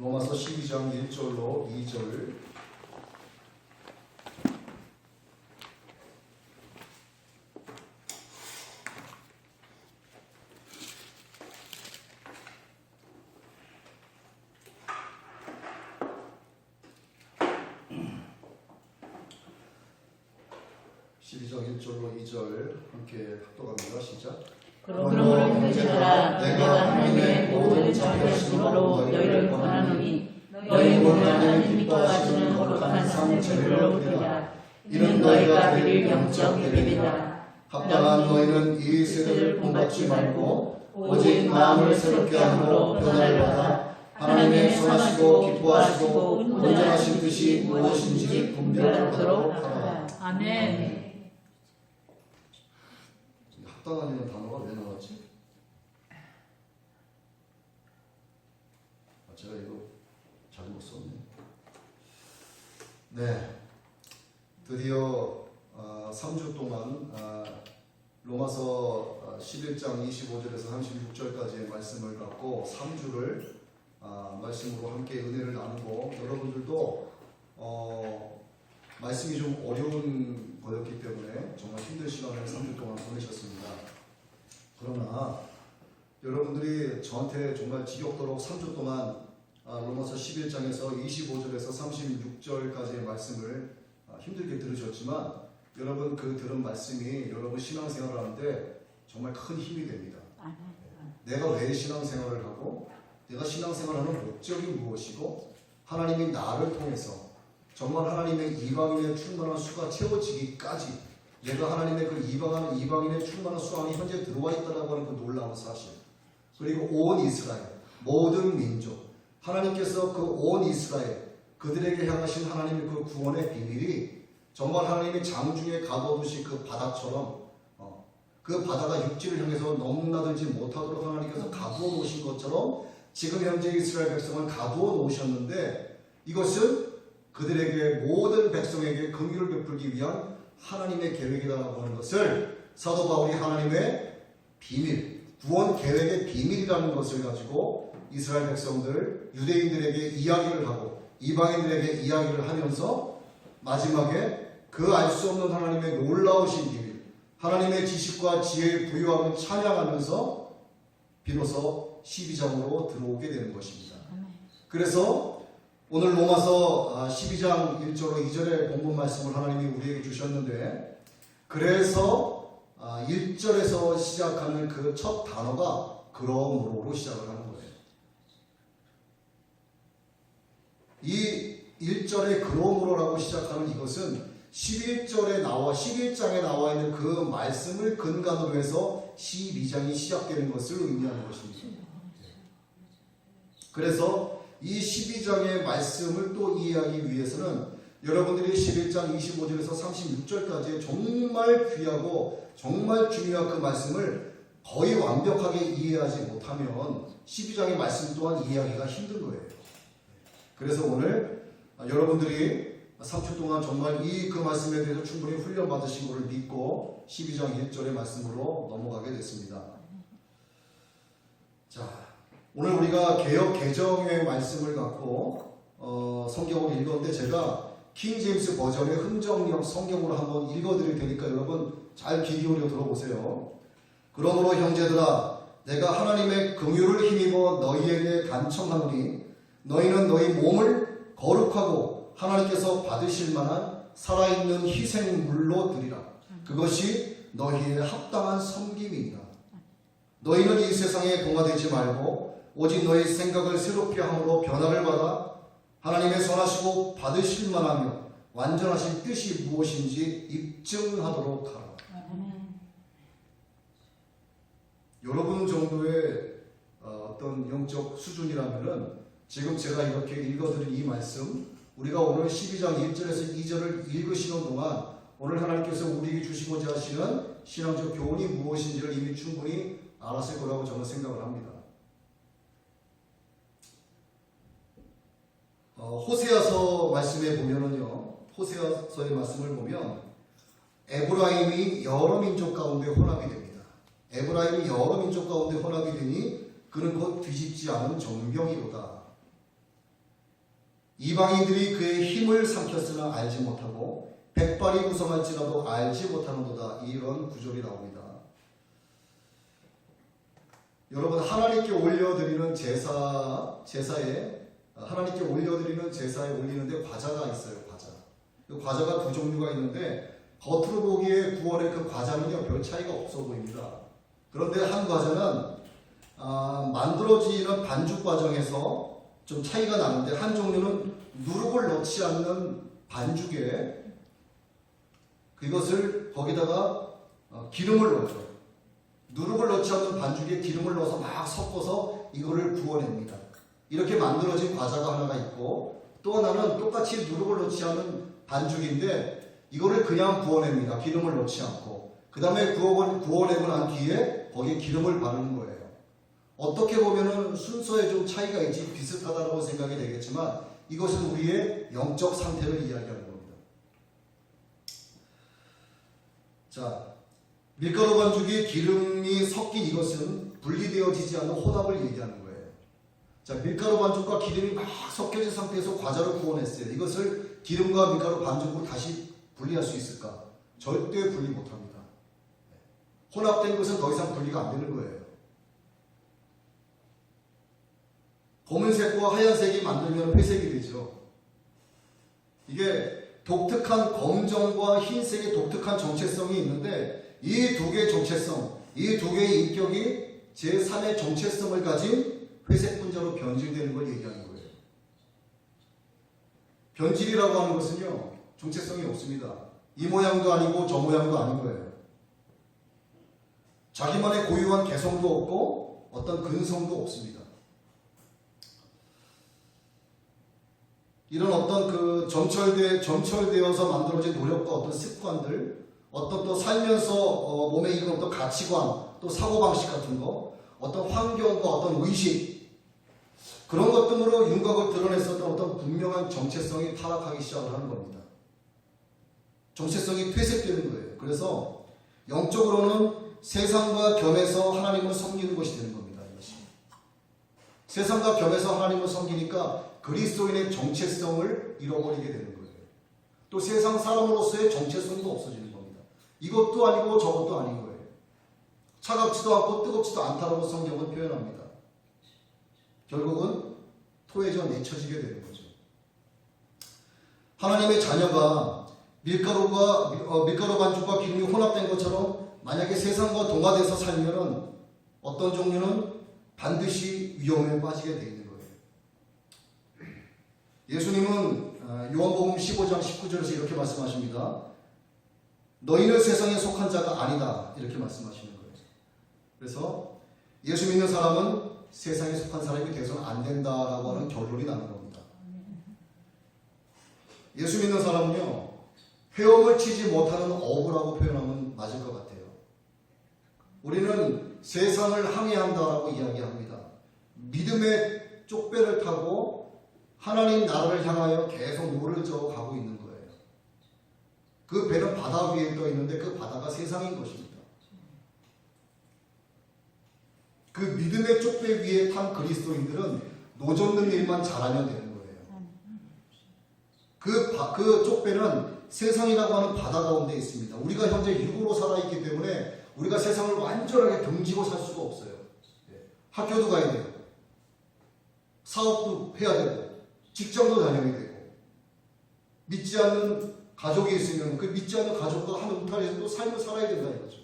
로마서 12장 1절로 2절. 함께 합독합니다. 시작. 그러므로 형제들아, 내가 하나님의 모든 자비하심으로 너희를 권하노니 너희 몸을 하나님 기뻐하시는 거룩한 상체로 드리라. 이는 너희가 드릴 영적 예배이다. 합당한 너희는 이 세대를 본받지 말고 오직 마음을 새롭게 함으로 변화를 받아 하나님의 선하시고 기뻐하시고 온전하신 뜻이 무엇인지 분별하도록 하라. 아멘. 합당한이라는 단어가 왜 나왔지? 제가 이거 잘못 썼네. 네, 드디어 3주 동안 로마서 11장 25절에서 36절까지의 말씀을 갖고 3주를 말씀으로 함께 은혜를 나누고, 여러분들도 말씀이 좀 어려운 거였기 때문에 정말 힘든 시간을 3주 동안 보내셨습니다. 그러나 여러분들이 저한테 정말 지겹도록 3주 동안 로마서 11장에서 25절에서 36절까지의 말씀을 힘들게 들으셨지만, 여러분 그 들은 말씀이 여러분 신앙생활을 하는데 정말 큰 힘이 됩니다. 내가 왜 신앙생활을 하고, 내가 신앙생활하는 목적이 무엇이고, 하나님이 나를 통해서 정말 하나님의 이방인의 충만한 수가 채워지기까지 내가 하나님의 그 이방인의 충만한 수 안에 현재 들어와 있다라고 하는 그 놀라운 사실, 그리고 온 이스라엘 모든 민족, 하나님께서 그 온 이스라엘 그들에게 향하신 하나님의 그 구원의 비밀이 정말 하나님이 장중에 가둬두신 그 바다처럼 그 바다가 육지를 향해서 넘나들지 못하도록 하나님께서 가두어 놓으신 것처럼 지금 현재 이스라엘 백성을 가두어 놓으셨는데, 이것은 그들에게 모든 백성에게 긍휼을 베풀기 위한 하나님의 계획이라고 하는 것을 사도 바울이 하나님의 비밀, 구원 계획의 비밀이라는 것을 가지고 이스라엘 백성들, 유대인들에게 이야기를 하고 이방인들에게 이야기를 하면서 마지막에 그 알 수 없는 하나님의 놀라우신 비밀, 하나님의 지식과 지혜의 부유함을 찬양하면서 비로소 12장으로 들어오게 되는 것입니다. 그래서 오늘 로마서 12장 1절로 2절의 본문 말씀을 하나님이 우리에게 주셨는데, 그래서 1절에서 시작하는 그 첫 단어가 그러므로로 시작을 하는 거예요. 이 1절의 그러므로라고 시작하는 이것은 11장에 나와 있는 그 말씀을 근간으로 해서 12장이 시작되는 것을 의미하는 것입니다. 그래서 이 12장의 말씀을 또 이해하기 위해서는 여러분들이 11장 25절에서 36절까지 정말 귀하고 정말 중요한 그 말씀을 거의 완벽하게 이해하지 못하면 12장의 말씀 또한 이해하기가 힘든 거예요. 그래서 오늘 여러분들이 3주 동안 정말 그 말씀에 대해서 충분히 훈련받으신 것을 믿고 12장 1절의 말씀으로 넘어가게 됐습니다. 자, 오늘 우리가 개역 개정의 말씀을 갖고 성경을 읽었는데, 제가 킹 제임스 버전의 흥정역 성경으로 한번 읽어드릴 테니까 여러분 잘 귀 기울여 들어보세요. 그러므로 형제들아, 내가 하나님의 긍휼을 힘입어 너희에게 간청하노니 너희는 너희 몸을 거룩하고 하나님께서 받으실 만한 살아있는 희생물로 드리라. 그것이 너희의 합당한 섬김이니라. 너희는 이 세상에 동화되지 말고 오직 너희 생각을 새롭게 함으로 변화를 받아 하나님의 선하시고 받으실 만하며 완전하신 뜻이 무엇인지 입증하도록 하라. 여러분 정도의 어떤 영적 수준이라면은 지금 제가 이렇게 읽어드린 이 말씀, 우리가 오늘 12장 1절에서 2절을 읽으시는 동안 오늘 하나님께서 우리에게 주시고자 하시는 신앙적 교훈이 무엇인지를 이미 충분히 알았을 거라고 저는 생각을 합니다. 호세아서 말씀에 보면은요, 호세아서의 말씀을 보면 에브라임이 여러 민족 가운데 혼합이 됩니다. 에브라임이 여러 민족 가운데 혼합이 되니 그는 곧 뒤집지 않은 정병이로다. 이방인들이 그의 힘을 삼켰으나 알지 못하고 백발이 구성할지라도 알지 못하는도다. 이런 구절이 나옵니다. 여러분, 하나님께 올려드리는 제사에 하나님께 올려드리는 제사에 올리는데 과자가 있어요. 과자. 그 과자가 두 종류가 있는데 겉으로 보기에 구원의 그 과자는요 별 차이가 없어 보입니다. 그런데 한 과자는 만들어지는 반죽 과정에서 좀 차이가 나는데, 한 종류는 누룩을 넣지 않는 반죽에 그것을 거기다가 기름을 넣어요. 누룩을 넣지 않는 반죽에 기름을 넣어서 막 섞어서 이거를 구워냅니다. 이렇게 만들어진 과자가 하나가 있고, 또 하나는 똑같이 누룩을 넣지 않은 반죽인데 이거를 그냥 구워냅니다. 기름을 넣지 않고. 그 다음에 구워내고 난 뒤에 거기에 기름을 바르는 거예요. 어떻게 보면은 순서에 좀 차이가 있지 비슷하다고 생각이 되겠지만, 이것은 우리의 영적 상태를 이야기하는 겁니다. 자, 밀가루 반죽이 기름이 섞인 이것은 분리되어지지 않는 혼합을 얘기하는 거예요. 자, 밀가루 반죽과 기름이 막 섞여진 상태에서 과자를 구워냈어요. 이것을 기름과 밀가루 반죽으로 다시 분리할 수 있을까? 절대 분리 못합니다. 혼합된 것은 더 이상 분리가 안 되는 거예요. 검은색과 하얀색이 만들면 회색이 되죠. 이게 독특한 검정과 흰색의 독특한 정체성이 있는데, 이 두 개의 정체성, 이 두 개의 인격이 제3의 정체성을 가진 회색 분자로 변질되는 걸 얘기하는 거예요. 변질이라고 하는 것은요 정체성이 없습니다. 이 모양도 아니고 저 모양도 아닌 거예요. 자기만의 고유한 개성도 없고 어떤 근성도 없습니다. 이런 어떤 그 점철되어서 만들어진 노력과 어떤 습관들, 어떤 또 살면서 몸에 익은 어떤 가치관, 또 사고방식 같은 거, 어떤 환경과 어떤 의식, 그런 것 등으로 윤곽을 드러냈었던 어떤 분명한 정체성이 타락하기 시작을 하는 겁니다. 정체성이 퇴색되는 거예요. 그래서 영적으로는 세상과 겸해서 하나님을 섬기는 것이 되는 겁니다. 이것이. 세상과 겸해서 하나님을 섬기니까 그리스도인의 정체성을 잃어버리게 되는 거예요. 또 세상 사람으로서의 정체성도 없어지는 겁니다. 이것도 아니고 저것도 아닌 거예요. 차갑지도 않고 뜨겁지도 않다라고 성경은 표현합니다. 결국은 토해져 내쳐지게 되는 거죠. 하나님의 자녀가 밀가루 반죽과 기름이 혼합된 것처럼 만약에 세상과 동화돼서 살면은 어떤 종류는 반드시 위험에 빠지게 되어 있는 거예요. 예수님은 요한복음 15장 19절에서 이렇게 말씀하십니다. 너희는 세상에 속한 자가 아니다. 이렇게 말씀하시는 거예요. 그래서 예수 믿는 사람은 세상에 속한 사람이 돼서는 안 된다라고 하는 결론이 나는 겁니다. 예수 믿는 사람은요, 헤엄을 치지 못하는 어부라고 표현하면 맞을 것 같아요. 우리는 세상을 항해한다라고 이야기합니다. 믿음의 쪽배를 타고 하나님 나라를 향하여 계속 노를 저어 가고 있는 거예요. 그 배는 바다 위에 떠 있는데 그 바다가 세상인 것입니다. 그 믿음의 쪽배 위에 탄 그리스도인들은 노젓는 일만 잘하면 되는 거예요. 그 쪽배는 세상이라고 하는 바다 가운데 있습니다. 우리가 현재 육으로 살아있기 때문에 우리가 세상을 완전하게 등지고 살 수가 없어요. 학교도 가야 돼요. 사업도 해야 되고 직장도 다녀야 되고, 믿지 않는 가족이 있으면 그 믿지 않는 가족과 한 울타리에서 또 삶을 살아야 된다는 거죠.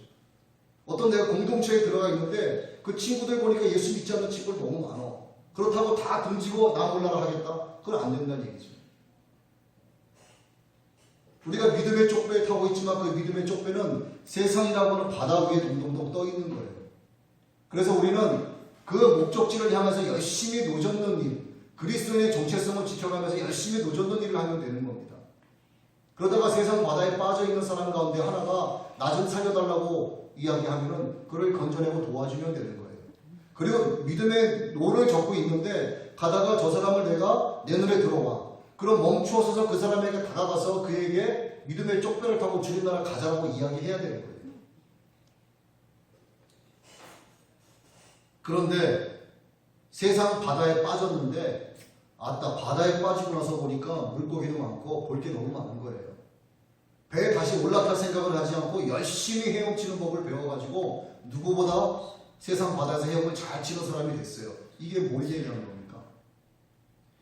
어떤 내가 공동체에 들어가 있는데 그 친구들 보니까 예수 믿지 않는 친구들 너무 많아. 그렇다고 다 등지고 나 몰라라 하겠다? 그건 안 된다는 얘기죠. 우리가 믿음의 쪽배에 타고 있지만 그 믿음의 쪽배는 세상이라고 하는 바다 위에 동동동 떠 있는 거예요. 그래서 우리는 그 목적지를 향해서 열심히 노젓는 일, 그리스도인의 정체성을 지켜가면서 열심히 노젓는 일을 하면 되는 겁니다. 그러다가 세상 바다에 빠져있는 사람 가운데 하나가 나 좀 살려달라고 이야기하면은 그를 건져내고 도와주면 되는 거예요. 그리고 믿음의 노를 젓고 있는데 가다가 저 사람을 내가 내 눈에 들어와. 그럼 멈추어서 그 사람에게 다가가서 그에게 믿음의 쪽배를 타고 주님 나라 가자라고 이야기해야 되는 거예요. 그런데 세상 바다에 빠졌는데 아따 바다에 빠지고 나서 보니까 물고기도 많고 볼 게 너무 많은 거예요. 배에 다시 올라탈 생각을 하지 않고 열심히 헤엄치는 법을 배워가지고 누구보다 세상 바다에서 헤엄을 잘 치는 사람이 됐어요. 이게 뭘 얘기하는 겁니까?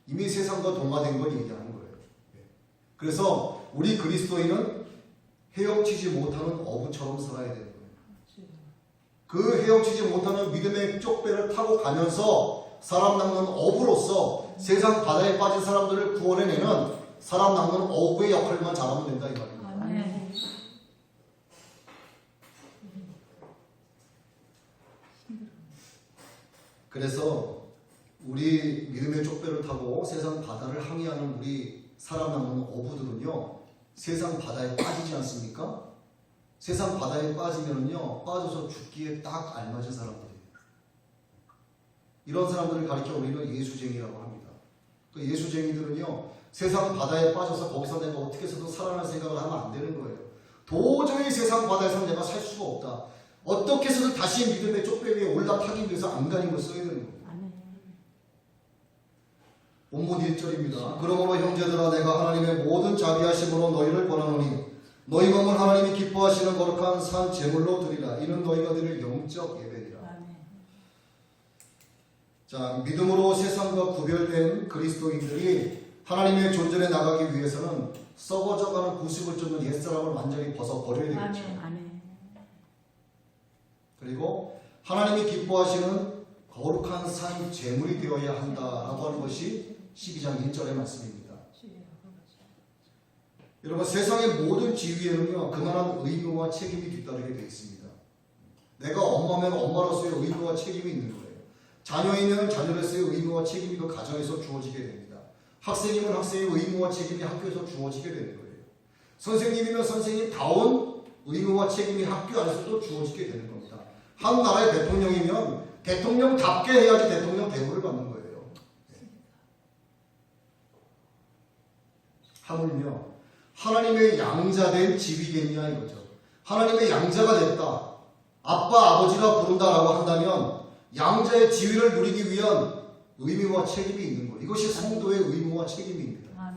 이미 세상과 동화된 걸 얘기하는 거예요. 그래서 우리 그리스도인은 헤엄치지 못하는 어부처럼 살아야 되는 거예요. 그 헤엄치지 못하는 믿음의 쪽배를 타고 가면서 사람 낚는 어부로서 세상 바다에 빠진 사람들을 구원해내는 사람 낚는 어부의 역할만 잘하면 된다 이 말입니다. 아멘. 그래서 우리 믿음의 쪽배를 타고 세상 바다를 항해하는 우리 사람 낚는 어부들은요, 세상 바다에 빠지지 않습니까? 세상 바다에 빠지면은요, 빠져서 죽기에 딱 알맞은 사람들이에요. 이런 사람들을 가리켜 우리는 예수쟁이라고 합니다. 그 예수쟁이들은요, 세상 바다에 빠져서 거기서 내가 어떻게 해서든 살아날 생각을 하면 안 되는 거예요. 도저히 세상 바다에서 내가 살 수가 없다. 어떻게 해서든 다시 믿음의 쪽배 위에 올라타기 위해서 안간힘을 써야 되는 거예요. 본문 1절입니다. 그러므로 형제들아 내가 하나님의 모든 자비하심으로 너희를 권하노니 너희 몸을 하나님이 기뻐하시는 거룩한 산 제물로 드리라. 이는 너희가 드릴 영적 예배니라. 자, 믿음으로 세상과 구별된 그리스도인들이 하나님의 존전에 나가기 위해서는 썩어져가는 구습을 쫓는 옛사람을 완전히 벗어버려야 되겠죠. 그리고 하나님이 기뻐하시는 거룩한 산 제물이 되어야 한다라고 하는 것이 12장 1절의 말씀입니다. 여러분, 세상의 모든 지위에는요, 그만한 의무와 책임이 뒤따르게 되어 있습니다. 내가 엄마면 엄마로서의 의무와 책임이 있는 거예요. 자녀이면 자녀로서의 의무와 책임이 그 가정에서 주어지게 됩니다. 학생이면 학생의 의무와 책임이 학교에서 주어지게 되는 거예요. 선생님이면 선생님다운 의무와 책임이 학교 안에서도 주어지게 되는 겁니다. 한 나라의 대통령이면 대통령답게 해야지 대통령 대우를 받는 거예요. 하물며 하나님의 양자된 지위겠냐 이거죠. 하나님의 양자가 됐다. 아빠 아버지라 부른다라고 한다면 양자의 지위를 누리기 위한 의무와 책임이 있는 거예요. 이것이 성도의 의무와 책임입니다.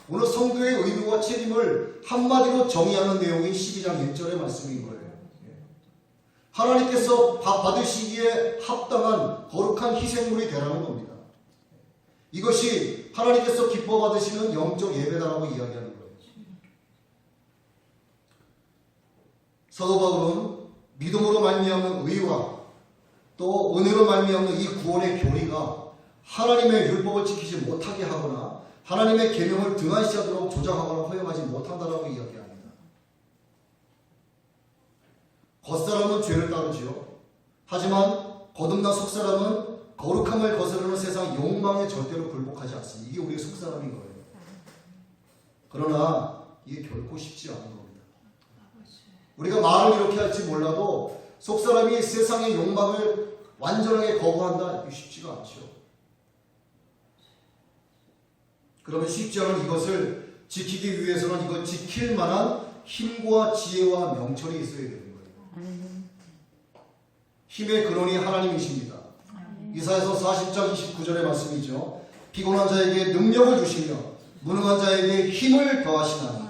오늘 성도의 의무와 책임을 한마디로 정의하는 내용이 12장 1절의 말씀인 거예요. 하나님께서 받으시기에 합당한 거룩한 희생물이 되라는 겁니다. 이것이 하나님께서 기뻐 받으시는 영적 예배다라고 이야기하는 거예요. 사도 바울은 믿음으로 말미암는 의와 또 은혜로 말미암는 이 구원의 교리가 하나님의 율법을 지키지 못하게 하거나 하나님의 계명을 등한시하도록 조장하거나 허용하지 못한다라고 이야기합니다. 겉사람은 죄를 따르지요. 하지만 거듭난 속사람은 거룩함을 거스르는 세상 욕망에 절대로 굴복하지 않습니다. 이게 우리의 속사람인 거예요. 그러나 이게 결코 쉽지 않은 겁니다. 우리가 말을 이렇게 할지 몰라도 속사람이 세상의 욕망을 완전하게 거부한다? 이게 쉽지가 않죠. 그러면 쉽지 않은 이것을 지키기 위해서는 이걸 지킬 만한 힘과 지혜와 명철이 있어야 되는 거예요. 힘의 근원이 하나님이십니다. 이사야서 40장 29절의 말씀이죠. 피곤한 자에게 능력을 주시며 무능한 자에게 힘을 더하시나니.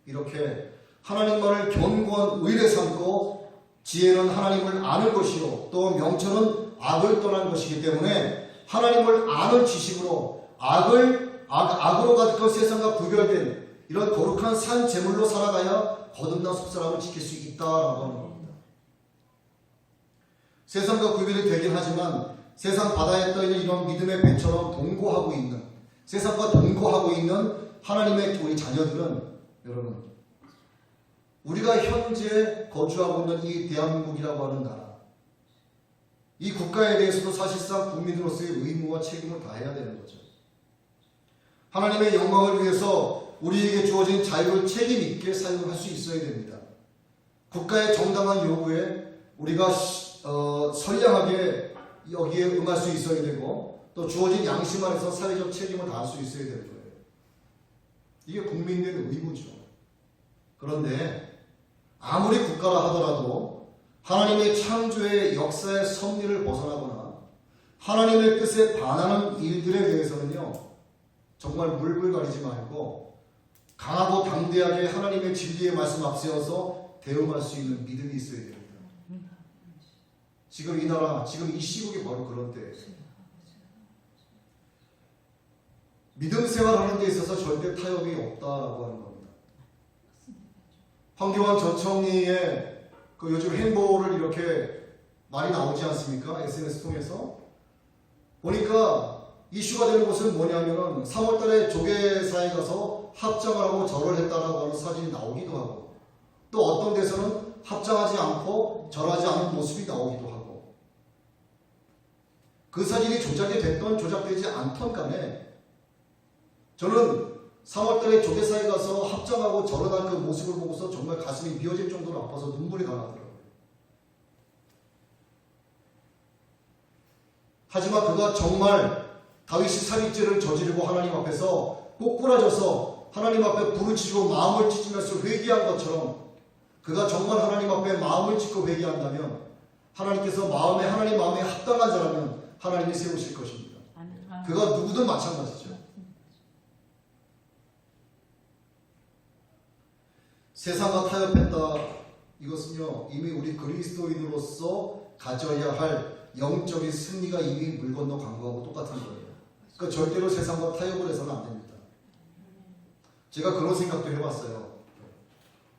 이렇게 하나님만을 견고한 의뢰 삼고 지혜는 하나님을 아는 것이요 또 명철은 악을 떠난 것이기 때문에 하나님을 아는 지식으로 악으로 가득한 세상과 구별된 이런 거룩한 산 제물로 살아가야 거듭난 속사람을 지킬 수 있다라고 하는 겁니다. 세상과 구별이 되긴 하지만 세상 바다에 떠있는 이런 믿음의 배처럼 동거하고 있는 세상과 동거하고 있는 하나님의 우리 자녀들은 여러분 우리가 현재 거주하고 있는 이 대한민국이라고 하는 나라 이 국가에 대해서도 사실상 국민으로서의 의무와 책임을 다해야 되는 거죠. 하나님의 영광을 위해서 우리에게 주어진 자유를 책임 있게 사용할 수 있어야 됩니다. 국가의 정당한 요구에 우리가 선량하게 여기에 응할 수 있어야 되고 또 주어진 양심 안에서 사회적 책임을 다할 수 있어야 되는 거예요. 이게 국민의 의무죠. 그런데 아무리 국가라 하더라도 하나님의 창조의 역사의 섭리를 벗어나거나 하나님의 뜻에 반하는 일들에 대해서는요, 정말 물불 가리지 말고 강하고 담대하게 하나님의 진리의 말씀 앞세워서 대응할 수 있는 믿음이 있어야 됩니다. 지금 이 나라, 지금 이 시국이 바로 그런 때예요. 믿음 생활하는 데 있어서 절대 타협이 없다라고 하는 겁니다. 황교안 전 총리의 그 요즘 행보를 이렇게 많이 나오지 않습니까? SNS 통해서 보니까 이슈가 되는 것은 뭐냐면은 3월달에 조계사에 가서 합장을 하고 절을 했다라고 하는 사진이 나오기도 하고, 또 어떤 데서는 합장하지 않고 절하지 않은 모습이 나오기도 하고, 그 사진이 조작이 됐던 조작되지 않던 간에 저는 3월달에 조계사에 가서 합장하고 절하는 그 모습을 보고서 정말 가슴이 미어질 정도로 아파서 눈물이 나더라고요. 하지만 그가 정말 다윗이 살인죄를 저지르고 하나님 앞에서 꼬꾸라져서 하나님 앞에 부르짖고 마음을 찢으면서 회개한 것처럼, 그가 정말 하나님 앞에 마음을 찢고 회개한다면 하나님께서 하나님 마음에 합당한 자라면 하나님이 세우실 것입니다. 그가 누구든 마찬가지죠. 세상과 타협했다. 이것은요, 이미 우리 그리스도인으로서 가져야 할 영적인 승리가 이미 물 건너 간 거하고 똑같은 거예요. 그러니까 절대로 세상과 타협을 해서는 안 됩니다. 제가 그런 생각도 해봤어요.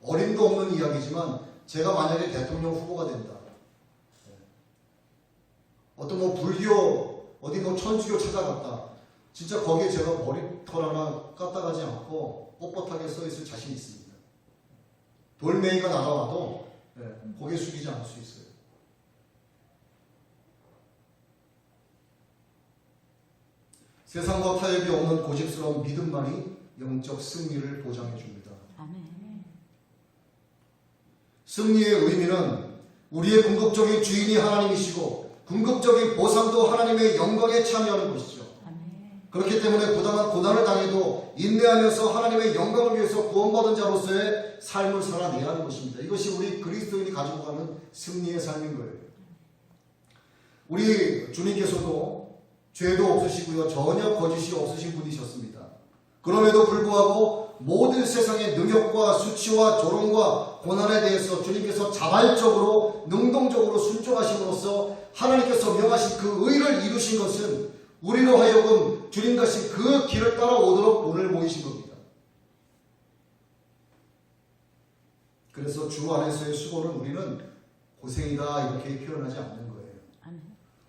어림도 없는 이야기지만 제가 만약에 대통령 후보가 된다. 어떤 불교 어디 천주교 찾아갔다. 진짜 거기에 제가 머리털 하나 까딱하지 않고 뻣뻣하게 써 있을 자신 있습니다. 돌멩이가 날아와도 고개 숙이지 않을 수 있어요. 세상과 타협이 없는 고집스러운 믿음만이 영적 승리를 보장해 줍니다. 승리의 의미는 우리의 궁극적인 주인이 하나님이시고 궁극적인 보상도 하나님의 영광에 참여하는 것이죠. 그렇기 때문에 부당한 고난을 당해도 인내하면서 하나님의 영광을 위해서 구원받은 자로서의 삶을 살아내야 하는 것입니다. 이것이 우리 그리스도인이 가지고 가는 승리의 삶인 거예요. 우리 주님께서도 죄도 없으시고요, 전혀 거짓이 없으신 분이셨습니다. 그럼에도 불구하고 모든 세상의 능욕과 수치와 조롱과 고난에 대해서 주님께서 자발적으로 능동적으로 순종하심으로써 하나님께서 명하신 그 의를 이루신 것은 우리로 하여금 주님 가신 그 길을 따라오도록 오늘 모이신 겁니다. 그래서 주 안에서의 수고는 우리는 고생이다 이렇게 표현하지 않는 거예요.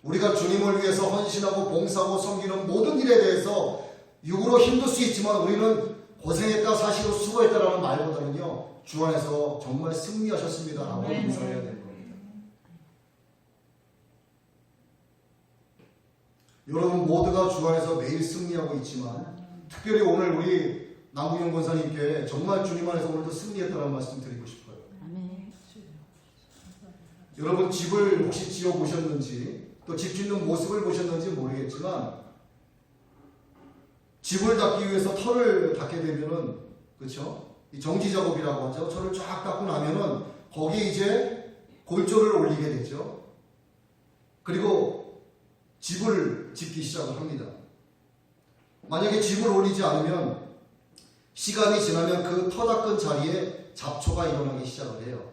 우리가 주님을 위해서 헌신하고 봉사하고 섬기는 모든 일에 대해서 육으로 힘들 수 있지만 우리는 고생했다, 사실로 수고했다라는 말보다는요, 주 안에서 정말 승리하셨습니다 라고 인사해야 되는 겁니다. 여러분 모두가 주 안에서 매일 승리하고 있지만 특별히 오늘 우리 남궁영 권사님께 정말 주님 안에서 오늘도 승리했다는 말씀 드리고 싶어요. 여러분 집을 혹시 지어 보셨는지 또 집 짓는 모습을 보셨는지 모르겠지만 집을 닦기 위해서 터를 닦게 되면은, 그렇죠? 이 정지 작업이라고 하죠. 터를 쫙 닦고 나면은 거기에 이제 골조를 올리게 되죠. 그리고 집을 짓기 시작을 합니다. 만약에 집을 올리지 않으면 시간이 지나면 그 터 닦은 자리에 잡초가 일어나기 시작을 해요.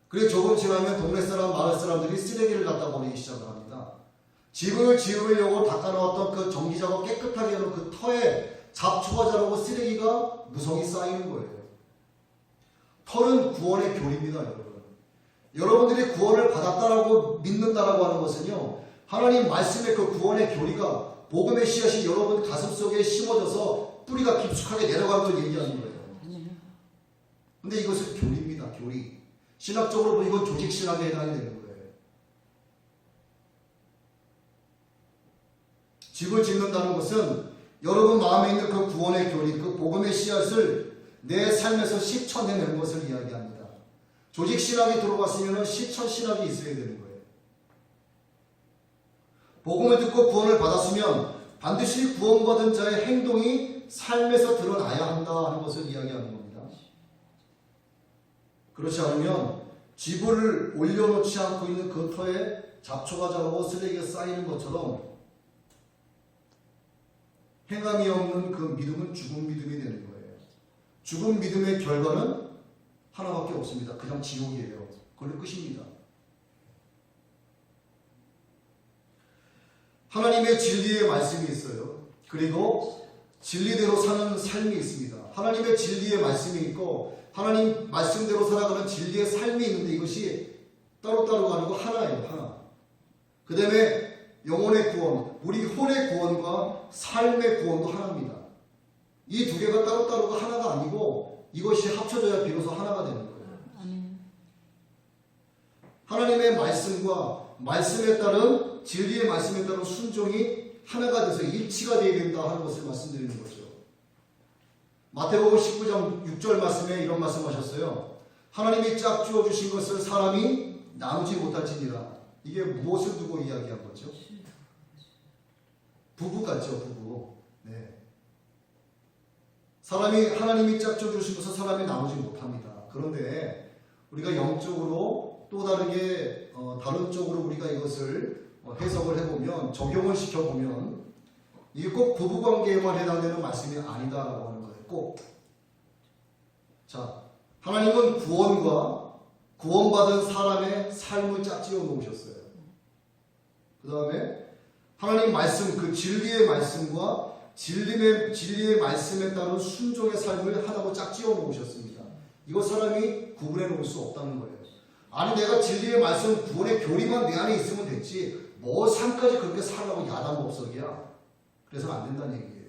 그리고 조금 지나면 동네 사람, 마을 사람들이 쓰레기를 갖다 버리기 시작을 합니다. 집을 지으려고 닦아놓았던 그 정기작업 깨끗하게 하는 그 터에 잡초가 자라고 쓰레기가 무성히 쌓이는 거예요. 터는 구원의 교리입니다, 여러분. 여러분들이 구원을 받았다라고 믿는다라고 하는 것은요, 하나님 말씀의 그 구원의 교리가 복음의 씨앗이 여러분 가슴속에 심어져서 뿌리가 깊숙하게 내려가는 걸 얘기하는 거예요. 근데 이것은 교리입니다, 교리. 신학적으로 보면 이건 조직신학에 해당이 되는 거예요. 집을 짓는다는 것은 여러분 마음에 있는 그 구원의 교리, 그 복음의 씨앗을 내 삶에서 실천해내는 것을 이야기합니다. 조직신학이 들어왔으면 실천신학이 있어야 되는 거예요. 복음을 듣고 구원을 받았으면 반드시 구원받은 자의 행동이 삶에서 드러나야 한다 하는 것을 이야기하는 겁니다. 그렇지 않으면 집을 올려놓지 않고 있는 그 터에 잡초가 자라고 쓰레기가 쌓이는 것처럼 행함이 없는 그 믿음은 죽은 믿음이 되는 거예요. 죽은 믿음의 결과는 하나밖에 없습니다. 그냥 지옥이에요. 그걸로 끝입니다. 하나님의 진리의 말씀이 있어요. 그리고 진리대로 사는 삶이 있습니다. 하나님의 진리의 말씀이 있고 하나님 말씀대로 살아가는 진리의 삶이 있는데 이것이 따로따로가 아니고 하나예요. 하나. 그 다음에 영혼의 구원, 우리 혼의 구원과 삶의 구원도 하나입니다. 이 두 개가 따로따로가 하나가 아니고 이것이 합쳐져야 비로소 하나가 되는 거예요. 하나님의 말씀과 말씀에 따른 진리의 말씀에 따른 순종이 하나가 돼서 일치가 되어야 된다 하는 것을 말씀드리는 거죠. 마태복음 19장 6절 말씀에 이런 말씀하셨어요. 하나님이 짝지어 주신 것을 사람이 나누지 못할지니라. 이게 무엇을 두고 이야기한 거죠? 부부 같죠, 부부. 네. 하나님이 짝지어 주신 것을 사람이 나누지 못합니다. 그런데 우리가 영적으로 또 다르게 다른 쪽으로 우리가 이것을 해석을 해보면, 적용을 시켜보면 이게 꼭 부부관계에만 해당되는 말씀이 아니다라고 하는 거예요. 꼭. 자, 하나님은 구원과 구원받은 사람의 삶을 짝지어 놓으셨어요. 그 다음에 하나님 말씀, 그 진리의 말씀과 진리의 말씀에 따른 순종의 삶을 하나로 짝지어 놓으셨습니다. 이거 사람이 구분해 놓을 수 없다는 거예요. 아니, 내가 진리의 말씀, 구원의 교리만 내 안에 있으면 됐지 뭐 삶까지 그렇게 살라고 야단법석이야. 그래서는 안 된다는 얘기예요.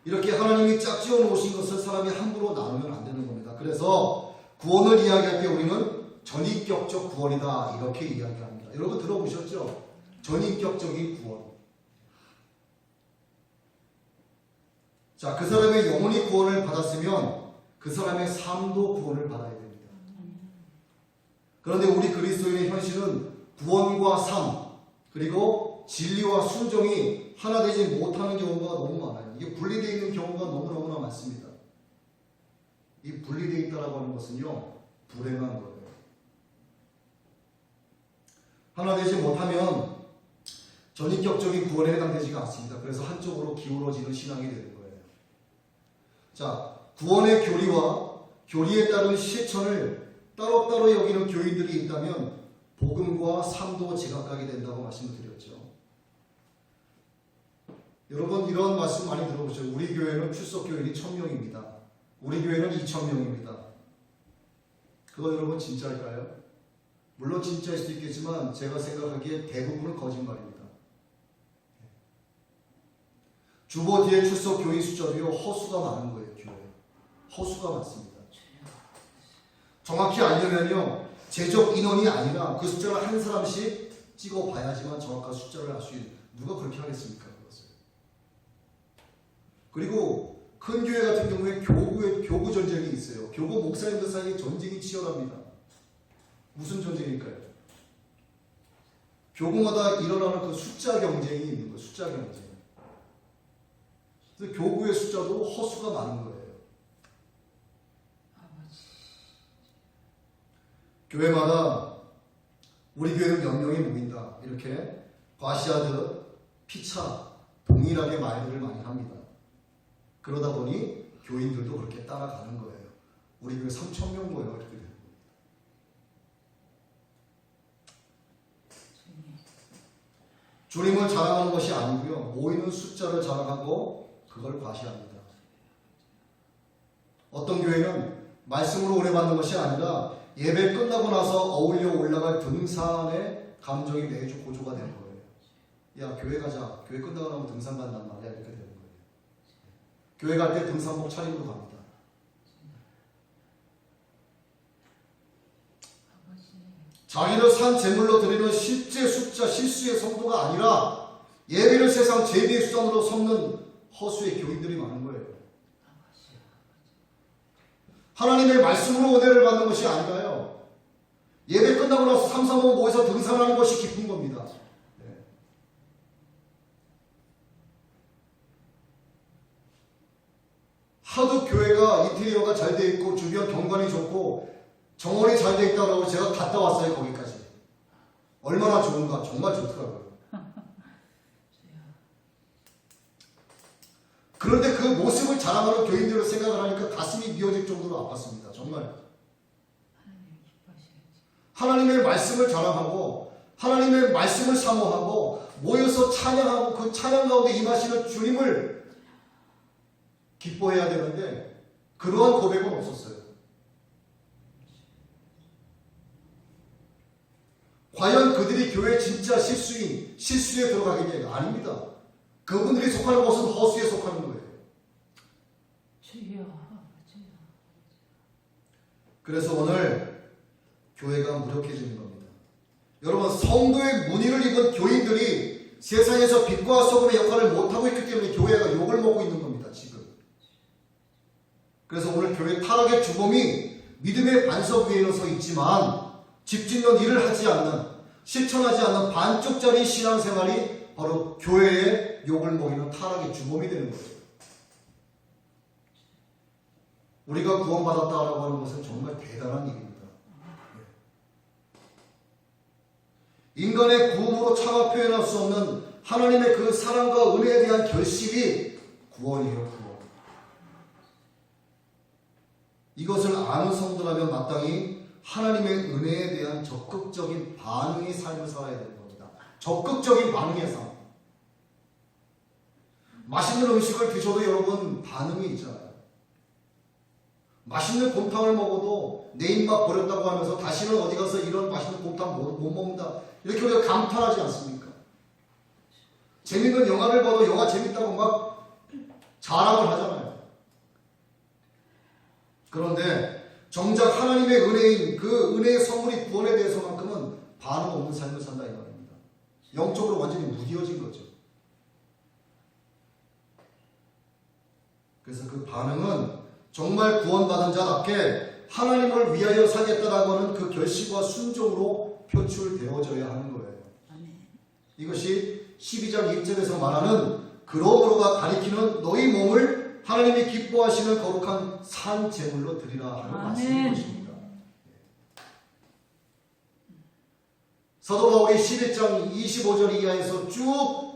이렇게 하나님이 짝지어 놓으신 것을 사람이 함부로 나누면 안 되는 겁니다. 그래서 구원을 이야기할 때 우리는 전인격적 구원이다 이렇게 이야기합니다. 여러분 들어보셨죠? 전인격적인 구원. 자, 그 사람의 영혼이 구원을 받았으면 그 사람의 삶도 구원을 받아야 됩니다. 그런데 우리 그리스도인의 현실은 구원과 삶 그리고 진리와 순종이 하나 되지 못하는 경우가 너무 많아요. 이게 분리되어 있는 경우가 너무너무나 많습니다. 이 분리되어 있다라고 하는 것은요, 불행한 거예요. 하나 되지 못하면 전인격적인 구원에 해당되지가 않습니다. 그래서 한쪽으로 기울어지는 신앙이 되는 거예요. 자, 구원의 교리와 교리에 따른 실천을 따로따로 여기는 교인들이 있다면 복음과 삶도 제각각이 된다고 말씀을 드렸죠. 여러분 이런 말씀 많이 들어보죠. 우리 교회는 출석교인이 1000명입니다. 우리 교회는 2000명입니다. 그거 여러분 진짜일까요? 물론 진짜일 수도 있겠지만 제가 생각하기에 대부분은 거짓말입니다. 주보 뒤에 출석교인 숫자도요 허수가 많은 거예요. 교회 허수가 많습니다. 정확히 알려면요 제적 인원이 아니라 그 숫자를 한 사람씩 찍어봐야지만 정확한 숫자를 알 수 있는. 누가 그렇게 하겠습니까? 그것을. 그리고 큰 교회 같은 경우에 교구 전쟁이 있어요. 교구 목사님들 사이에 전쟁이 치열합니다. 무슨 전쟁일까요? 교구마다 일어나는 그 숫자 경쟁이 있는 거예요. 숫자 경쟁. 그래서 교구의 숫자도 허수가 많은 거예요. 교회마다 우리 교회는 몇 명이 모인다 이렇게 과시하듯 피차 동일하게 말들을 많이 합니다. 그러다 보니 교인들도 그렇게 따라가는 거예요. 우리 교회 3000명 모여 이렇게 되는 겁니다. 주님을 자랑하는 것이 아니고요, 모이는 숫자를 자랑하고 그걸 과시합니다. 어떤 교회는 말씀으로 오래 받는 것이 아니라 예배 끝나고 나서 어울려 올라갈 등산의 감정이 매주 고조가 되는 거예요. 야, 교회 가자. 교회 끝나고 나면 등산 간단 말이야. 이렇게 되는 거예요. 교회 갈 때 등산복 차림으로 갑니다. 자기를 산 제물로 드리는 실제 숫자, 실수의 성도가 아니라 예배를 세상 제비의 수단으로 삼는 허수의 교인들이 많은 거예요. 하나님의 말씀으로 은혜를 받는 것이 아니라요. 예배 끝나고 나서 3, 4, 5 모여서 등산하는 것이 기쁜 겁니다. 네. 하도 교회가 인테리어가 잘 돼 있고 주변 경관이 좋고 정원이 잘 돼 있다고 제가 갔다 왔어요. 거기까지. 얼마나 좋은가. 정말 좋더라고요. 그런데 그 모습을 자랑하는 교인들을 생각을 하니까 가슴이 미어질 정도로 아팠습니다. 정말. 하나님의 말씀을 자랑하고 하나님의 말씀을 사모하고 모여서 찬양하고 그 찬양 가운데 임하시는 주님을 기뻐해야 되는데 그러한 고백은 없었어요. 과연 그들이 교회 진짜 실수에 들어가겠냐? 아닙니다. 그분들이 속하는 것은 허수에 속하는 거예요. 그래서 오늘 교회가 무력해지는 겁니다. 여러분, 성도의 문의를 입은 교인들이 세상에서 빛과 소금의 역할을 못하고 있기 때문에 교회가 욕을 먹고 있는 겁니다. 지금. 그래서 오늘 교회 타락의 주범이 믿음의 반석 위에는 서 있지만 집 짓는 일을 하지 않는, 실천하지 않는 반쪽짜리 신앙생활이 바로 교회의 욕을 먹이는 타락의 주범이 되는 거예요. 우리가 구원받았다라고 하는 것은 정말 대단한 일입니다. 인간의 구원으로 차마 표현할 수 없는 하나님의 그 사랑과 은혜에 대한 결실이 구원이에요. 구원. 이것을 아는 성도라면 마땅히 하나님의 은혜에 대한 적극적인 반응의 삶을 살아야 되는 겁니다. 적극적인 반응의 삶. 맛있는 음식을 드셔도 여러분 반응이 있잖아요. 맛있는 곰탕을 먹어도 내 입맛 버렸다고 하면서 다시는 어디 가서 이런 맛있는 곰탕 못 먹는다. 이렇게 우리가 감탄하지 않습니까? 재밌는 영화를 봐도 영화 재밌다고 막 자랑을 하잖아요. 그런데 정작 하나님의 은혜인 그 은혜의 선물이 구원에 대해서만큼은 반응 없는 삶을 산다 이 말입니다. 영적으로 완전히 무뎌진 거죠. 그래서 그 반응은 정말 구원받은 자답게 하나님을 위하여 살겠다라고 하는 그 결심과 순종으로 표출되어져야 하는 거예요. 이것이 12장 1절에서 말하는 그러므로가 가리키는 너희 몸을 하나님이 기뻐하시는 거룩한 산 제물로 드리라 하는 말씀인 것입니다. 사도 바울이 11장 25절 이하에서 쭉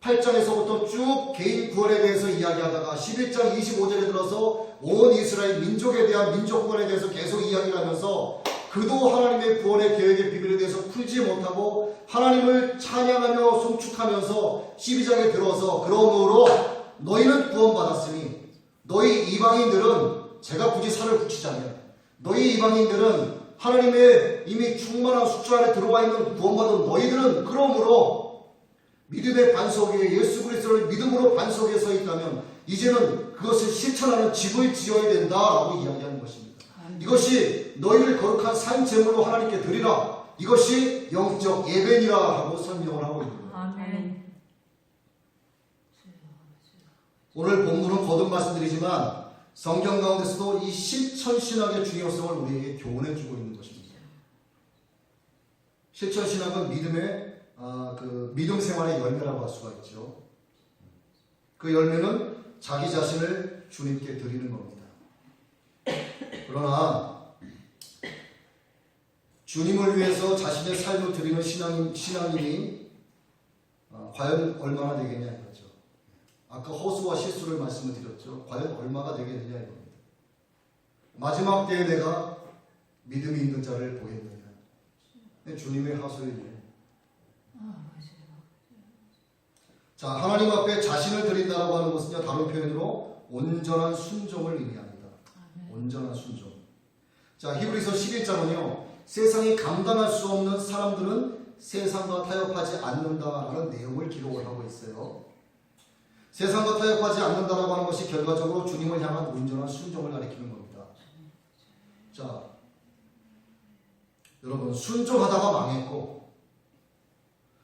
8장에서부터 쭉 개인 구원에 대해서 이야기하다가 11장 25절에 들어서 온 이스라엘 민족에 대한 민족 구원에 대해서 계속 이야기를 하면서 그도 하나님의 구원의 계획의 비밀에 대해서 풀지 못하고 하나님을 찬양하며 송축하면서 12장에 들어서 그러므로 너희는 구원받았으니 너희 이방인들은 제가 굳이 살을 붙이자면 너희 이방인들은 하나님의 이미 충만한 숫자 안에 들어와 있는 구원받은 너희들은 그러므로 믿음의 반석 위에 예수 그리스도를 믿음으로 반석 위에 서 있다면 이제는 그것을 실천하는 집을 지어야 된다라고 이야기하는 것입니다. 이것이 너희를 거룩한 산 제물로 하나님께 드리라. 이것이 영적 예배니라 하고 설명을 하고 있는 거예요. 아멘. 오늘 본문은 거듭 말씀드리지만 성경 가운데서도 이 실천신학의 중요성을 우리에게 교훈해 주고 있는 것입니다. 실천신학은 믿음의 믿음 생활의 열매라고 할 수가 있죠. 그 열매는 자기 자신을 주님께 드리는 겁니다. 그러나 주님을 위해서 자신의 삶을 드리는 신앙인이 과연 얼마나 되겠냐 이거죠. 아까 허수와 실수를 말씀을 드렸죠. 과연 얼마가 되겠느냐 이겁니다. 마지막 때에 내가 믿음이 있는 자를 보겠느냐. 주님의 하소연이에요. 자, 하나님 앞에 자신을 드린다라고 하는 것은요, 다른 표현으로 온전한 순종을 의미합니다. 온전한 순종. 자, 히브리서 11장은요, 세상이 감당할 수 없는 사람들은 세상과 타협하지 않는다라는 내용을 기록을 하고 있어요. 세상과 타협하지 않는다라고 하는 것이 결과적으로 주님을 향한 온전한 순종을 가리키는 겁니다. 자, 여러분, 순종하다가 망했고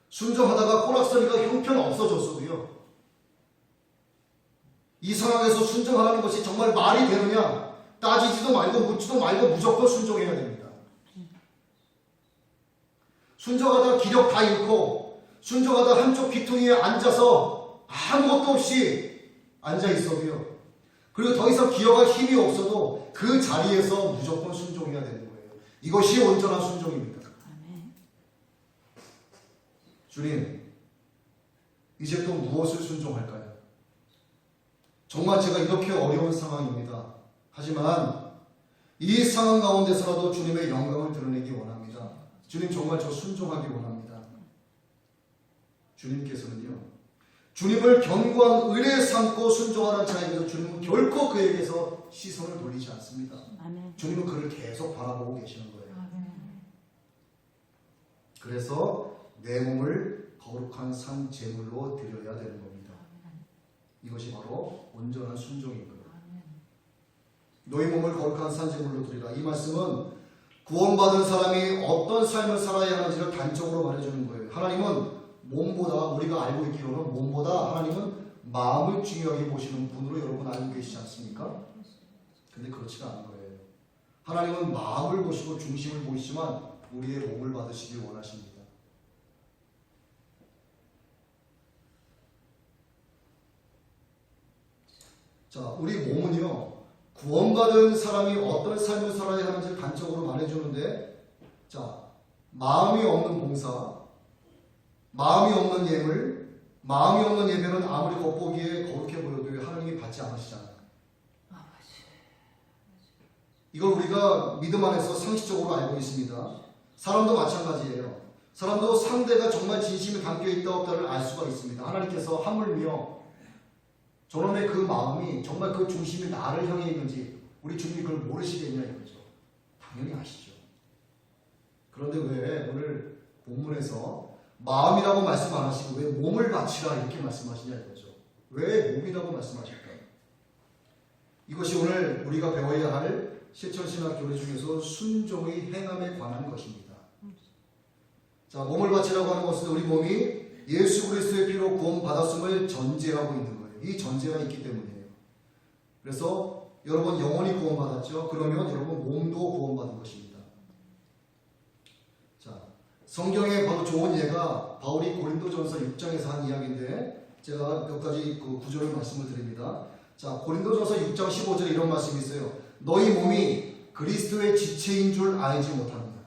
순종하다가 꼬락서리가 형편없어졌어도요, 이 상황에서 순종하라는 것이 정말 말이 되느냐, 따지지도 말고 묻지도 말고 무조건 순종해야 됩니다. 순종하다 기력 다 잃고 순종하다 한쪽 귀퉁이에 앉아서 아무것도 없이 앉아 있어도요, 그리고 더 이상 기어갈 힘이 없어도 그 자리에서 무조건 순종해야 되는 거예요. 이것이 온전한 순종입니다. 주님, 이제 또 무엇을 순종할까요? 정말 제가 이렇게 어려운 상황입니다. 하지만 이 상황 가운데서라도 주님의 영광을 드러내기 원합니다. 주님 정말 저 순종하기 원합니다. 주님께서는요, 주님을 견고한 의뢰 삼고 순종하는 자에게서 주님은 결코 그에게서 시선을 돌리지 않습니다. 아멘. 주님은 그를 계속 바라보고 계시는 거예요. 아멘. 그래서 내 몸을 거룩한 산 제물로 드려야 되는 겁니다. 이것이 바로 온전한 순종인 거예요. 너희 몸을 거룩한 산 제물로 드리라. 이 말씀은 구원받은 사람이 어떤 삶을 살아야 하는지를 단적으로 말해주는 거예요. 하나님은 몸보다, 우리가 알고 있기로는 몸보다 하나님은 마음을 중요하게 보시는 분으로 여러분 알고 계시지 않습니까? 근데 그렇지가 않은 거예요. 하나님은 마음을 보시고 중심을 보시지만 우리의 몸을 받으시길 원하십니다. 자, 우리 몸은요, 구원받은 사람이 어떤 삶을 살아야 하는지 단적으로 말해주는데, 자, 마음이 없는 봉사, 마음이 없는 예물, 마음이 없는 예배는 아무리 겉보기에 거룩해 보여도 하나님이 받지 않으시잖아요. 이걸 우리가 믿음 안에서 상식적으로 알고 있습니다. 사람도 마찬가지예요. 사람도 상대가 정말 진심이 담겨있다 없다를 알 수가 있습니다. 하나님께서 하물며 저놈의 그 마음이 정말 그 중심이 나를 향해 있는지 우리 주님이 그걸 모르시겠냐 이거죠. 당연히 아시죠. 그런데 왜 오늘 본문에서 마음이라고 말씀 안 하시고 왜 몸을 바치라 이렇게 말씀하시냐 이거죠. 왜 몸이라고 말씀하실까요? 이것이 오늘 우리가 배워야 할 실천신학 교리 중에서 순종의 행함에 관한 것입니다. 자, 몸을 바치라고 하는 것은 우리 몸이 예수 그리스도의 피로 구원받았음을 전제하고 있는 거예요. 이 전제가 있기 때문이에요. 그래서 여러분 영혼이 구원받았죠? 그러면 여러분 몸도 구원받은 것입니다. 자, 성경에 바로 좋은 예가 바울이 고린도전서 6장에서 한 이야기인데 제가 몇 가지 그 구절을 말씀을 드립니다. 자, 고린도전서 6장 15절에 이런 말씀이 있어요. 너희 몸이 그리스도의 지체인 줄 알지 못합니다.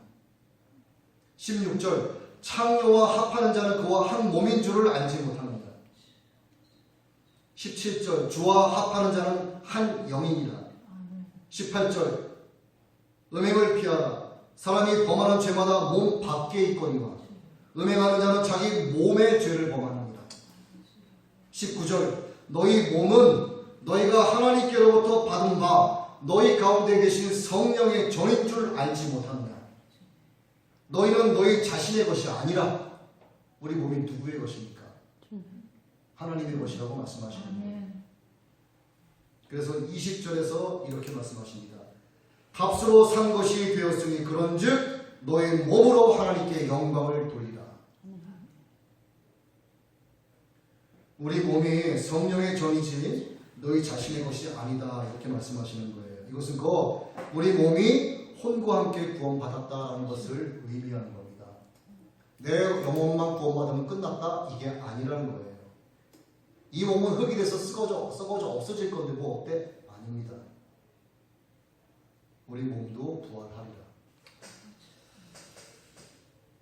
16절 창녀와 합하는 자는 그와 한 몸인 줄을 알지 못합니다. 17절 주와 합하는 자는 한 영이니라. 18절 음행을 피하라. 사람이 범하는 죄마다 몸 밖에 있거니와 음행하는 자는 자기 몸의 죄를 범하느니라. 19절 너희 몸은 너희가 하나님께로부터 받은 바 너희 가운데 계신 성령의 전인 줄 알지 못한다. 너희는 너희 자신의 것이 아니라 우리 몸이 누구의 것입니까? 하나님의 것이라고 말씀하시는 거예요. 그래서 20절에서 이렇게 말씀하십니다. 값으로 산 것이 되었으니 그런즉 너희 몸으로 하나님께 영광을 돌리라. 우리 몸이 성령의 전이지 너희 자신의 것이 아니다 이렇게 말씀하시는 거예요. 이것은 우리 몸이 혼과 함께 구원받았다는 것을 의미하는 겁니다. 내 영혼만 구원받으면 끝났다 이게 아니라는 거예요. 이 몸은 흙이 돼서 썩어져 없어질 건데 뭐 어때? 아닙니다. 우리 몸도 부활하리라.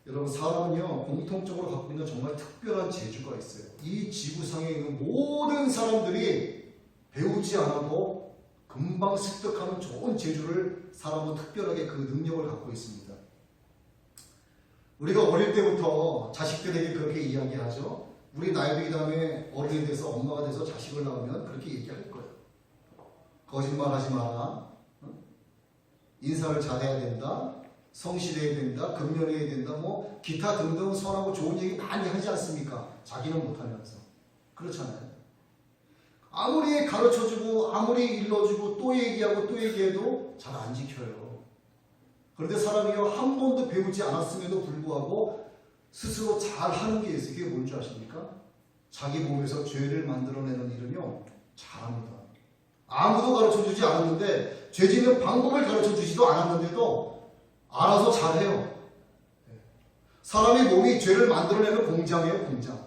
여러분 사람은요 공통적으로 갖고 있는 정말 특별한 재주가 있어요. 이 지구상에 있는 모든 사람들이 배우지 않아도 금방 습득하는 좋은 재주를 사람은 특별하게 그 능력을 갖고 있습니다. 우리가 어릴 때부터 자식들에게 그렇게 이야기하죠. 우리 나이 들기 다음에 어른이 돼서 엄마가 돼서 자식을 낳으면 그렇게 얘기할 거예요. 거짓말하지 마라. 인사를 잘해야 된다. 성실해야 된다. 근면해야 된다. 뭐 기타 등등 선하고 좋은 얘기 많이 하지 않습니까? 자기는 못하면서. 그렇잖아요. 아무리 가르쳐주고 아무리 일러주고 또 얘기하고 또 얘기해도 잘 안 지켜요. 그런데 사람이요 한 번도 배우지 않았음에도 불구하고 스스로 잘하는 게 있어요. 그게 뭔지 아십니까? 자기 몸에서 죄를 만들어내는 일은요 잘합니다. 아무도 가르쳐주지 않았는데 죄 짓는 방법을 가르쳐주지도 않았는데도 알아서 잘해요. 사람의 몸이 죄를 만들어내는 공장이에요. 공장.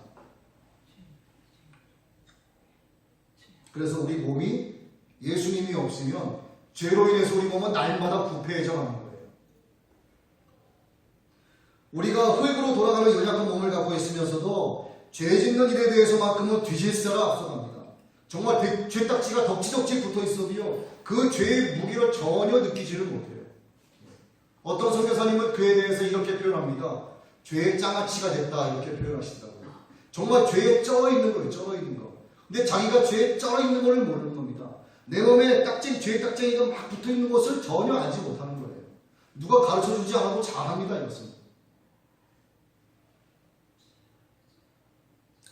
그래서 우리 몸이 예수님이 없으면 죄로 인해서 우리 몸은 날마다 부패해져 가는 거예요. 우리가 흙으로 돌아가는 연약한 몸을 갖고 있으면서도 죄 짓는 일에 대해서만큼은 뒤질 새가 앞서갑니다. 정말 죄딱지가 덕지덕지 붙어 있어도요, 그 죄의 무게를 전혀 느끼지를 못해요. 어떤 선교사님은 그에 대해서 이렇게 표현합니다. 죄의 장아찌가 됐다, 이렇게 표현하신다고요. 정말 죄에 쩔어 있는 거예요, 쩔어 있는 거. 근데 자기가 죄에 쩔어 있는 걸 모르는 겁니다. 내 몸에 죄의 딱쟁이가 막 붙어 있는 것을 전혀 알지 못하는 거예요. 누가 가르쳐 주지 않아도 잘합니다, 이것은.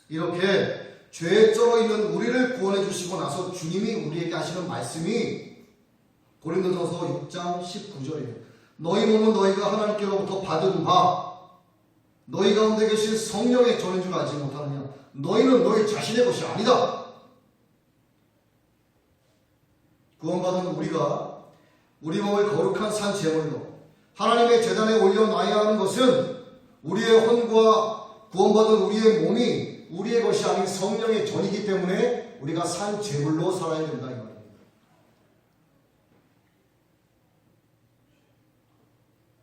이렇게 죄에 쩔어 있는 우리를 구원해 주시고 나서 주님이 우리에게 하시는 말씀이 고린도전서 6장 19절이에요. 너희 몸은 너희가 하나님께로부터 받은 바 너희 가운데 계신 성령의 전인 줄 알지 못하느냐. 너희는 너희 자신의 것이 아니다. 구원받은 우리가 우리 몸을 거룩한 산 제물로 하나님의 제단에 올려놔야 하는 것은 우리의 혼과 구원받은 우리의 몸이 우리의 것이 아닌 성령의 전이기 때문에 우리가 산 제물로 살아야 된다, 이 말입니다.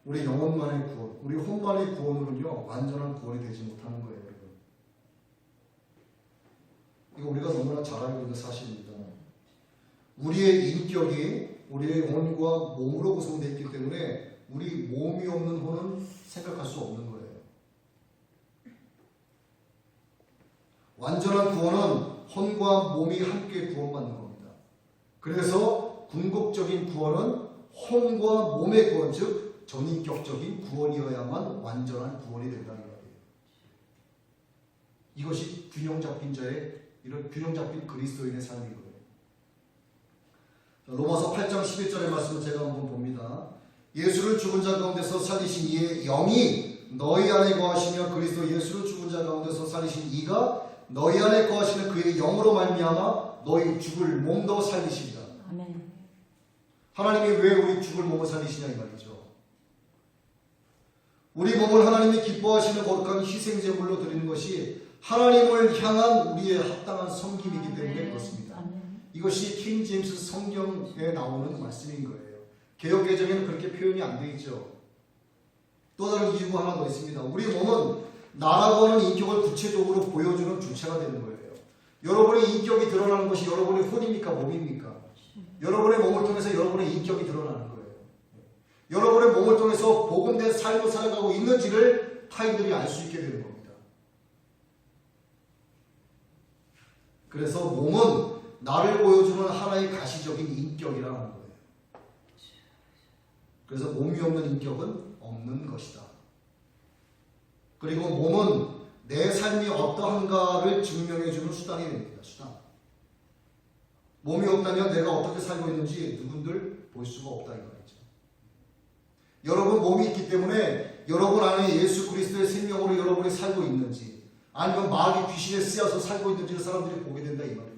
우리 영혼만의 구원, 우리 혼만의 구원으로는요, 완전한 구원이 되지 못하는 거예요, 여러분. 이거 우리가 너무나 잘 알고 있는 사실입니다. 우리의 인격이 우리의 혼과 몸으로 구성되어 있기 때문에 우리 몸이 없는 혼은 생각할 수 없는 거예요. 완전한 구원은 혼과 몸이 함께 구원받는 겁니다. 그래서 궁극적인 구원은 혼과 몸의 구원, 즉 전인격적인 구원이어야만 완전한 구원이 된다는 거예요. 이것이 균형 잡힌 자의, 이런 균형 잡힌 그리스도인의 삶이거든요. 로마서 8장 11절의 말씀을 제가 한번 봅니다. 예수를 죽은 자 가운데서 살리신 이의 영이 너희 안에 거하시며 그리스도 예수를 죽은 자 가운데서 살리신 이가 너희 안에 거하시는 그의 영으로 말미암아 너희 죽을 몸도 살리시리라. 아멘. 하나님이 왜 우리 죽을 몸을 살리시냐 이 말이죠. 우리 몸을 하나님이 기뻐하시는 거룩한 희생제물로 드리는 것이 하나님을 향한 우리의 합당한 섬김이기 때문에 그렇습니다. 이것이 킹 제임스 성경에 나오는 말씀인 거예요. 개역개정에는 그렇게 표현이 안 되어 있죠. 또 다른 이유가 하나 더 있습니다. 우리 몸은 나라고 하는 인격을 구체적으로 보여주는 주체가 되는 거예요. 여러분의 인격이 드러나는 것이 여러분의 혼입니까? 몸입니까? 여러분의 몸을 통해서 여러분의 인격이 드러나는 거예요. 여러분의 몸을 통해서 복음된 삶을 살아가고 있는지를 타인들이 알 수 있게 되는 겁니다. 그래서 몸은 나를 보여주는 하나의 가시적인 인격이라는 거예요. 그래서 몸이 없는 인격은 없는 것이다. 그리고 몸은 내 삶이 어떠한가를 증명해주는 수단이 됩니다. 수단. 몸이 없다면 내가 어떻게 살고 있는지 누군들 볼 수가 없다 이 말이죠. 여러분 몸이 있기 때문에 여러분 안에 예수 그리스도의 생명으로 여러분이 살고 있는지 아니면 마귀 귀신에 쓰여서 살고 있는지를 사람들이 보게 된다 이 말이에요.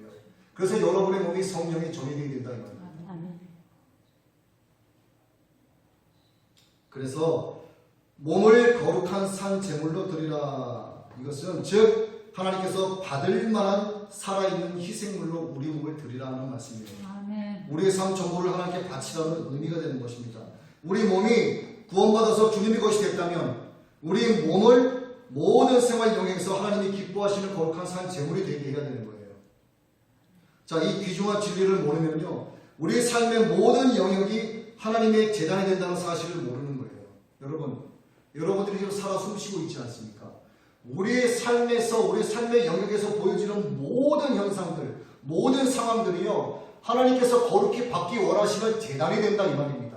그래서 여러분의 몸이 성령의 전이되게 된다 이 말이에요. 그래서 몸을 거룩한 산 제물로 드리라. 이것은 즉 하나님께서 받을 만한 살아있는 희생물로 우리 몸을 드리라는 말씀이에요. 아멘. 우리의 삶 전부를 하나님께 바치라는 의미가 되는 것입니다. 우리 몸이 구원받아서 주님의 것이 됐다면 우리 몸을 모든 생활 영역에서 하나님이 기뻐하시는 거룩한 산 제물이 되게 해야 되는 거예요. 자, 이 귀중한 진리를 모르면요, 우리 삶의 모든 영역이 하나님의 재단이 된다는 사실을 모르는 거예요. 여러분들이 지금 살아 숨쉬고 있지 않습니까? 우리의 삶에서, 우리 삶의 영역에서 보여지는 모든 현상들, 모든 상황들이요, 하나님께서 거룩히 받기 원하시는 재단이 된다 이 말입니다.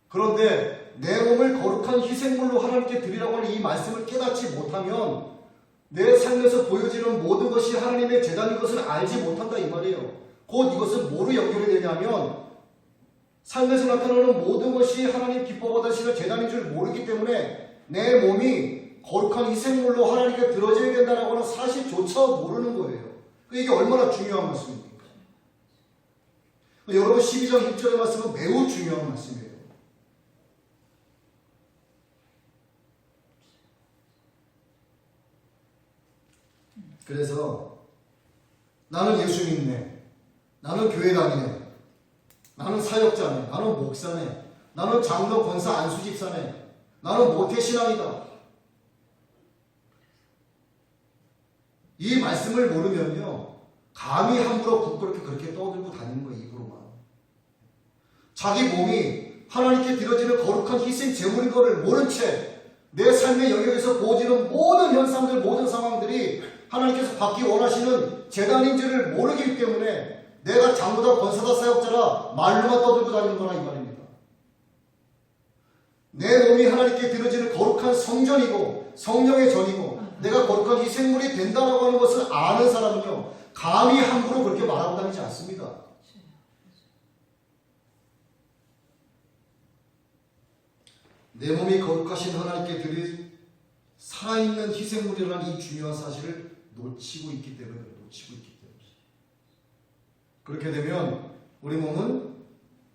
그런데 내 몸을 거룩한 희생물로 하나님께 드리라고 하는 이 말씀을 깨닫지 못하면 내 삶에서 보여지는 모든 것이 하나님의 재단인 것을 알지 못한다 이 말이에요. 곧 이것은 뭐로 연결이 되냐면 삶에서 나타나는 모든 것이 하나님 기뻐받으시는 재단인 줄 모르기 때문에 내 몸이 거룩한 희생물로 하나님께 드려져야 된다는 하는 사실조차 모르는 거예요. 이게 얼마나 중요한 말씀입니까? 여러분 12장 6절의 말씀은 매우 중요한 말씀이에요. 그래서 나는 예수 믿네, 나는 교회 다니네, 나는 사역자네, 나는 목사네, 나는 장로 권사 안수 집사네, 나는 모태신앙이다. 이 말씀을 모르면요, 감히 함부로 부끄럽게 그렇게 떠들고 다니는 거예요. 입으로만. 자기 몸이 하나님께 드려지는 거룩한 희생 제물인 것을 모른 채 내 삶의 영역에서 보여지는 모든 현상들, 모든 상황들이 하나님께서 받기 원하시는 재단인 줄을 모르기 때문에 내가 장로다 권사다 사역자라 말로만 떠들고 다니는 거라 이 말입니다. 내 몸이 하나님께 드려지는 거룩한 성전이고 성령의 전이고 내가 거룩한 희생물이 된다라고 하는 것을 아는 사람은요, 감히 함부로 그렇게 말하고 다니지 않습니다. 내 몸이 거룩하신 하나님께 드릴 살아있는 희생물이라는 이 중요한 사실을 놓치고 있기 때문에 그렇게 되면 우리 몸은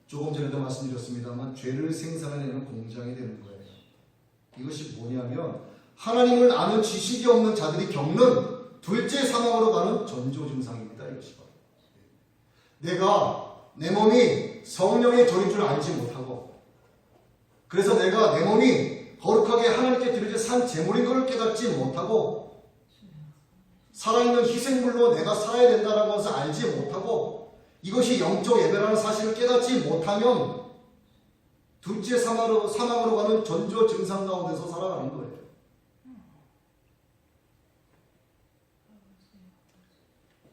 조금 전에도 말씀드렸습니다만 죄를 생산해내는 공장이 되는 거예요. 이것이 뭐냐면 하나님을 아는 지식이 없는 자들이 겪는 둘째 사망으로 가는 전조 증상입니다. 이것이 바로 내가 내 몸이 성령의 전인 줄 알지 못하고, 그래서 내가 내 몸이 거룩하게 하나님께 드려질 산 제물인 것을 깨닫지 못하고, 살아있는 희생물로 내가 살아야 된다는 것을 알지 못하고, 이것이 영적 예배라는 사실을 깨닫지 못하면 둘째 사망으로 가는 전조 증상 가운데서 살아가는 거예요.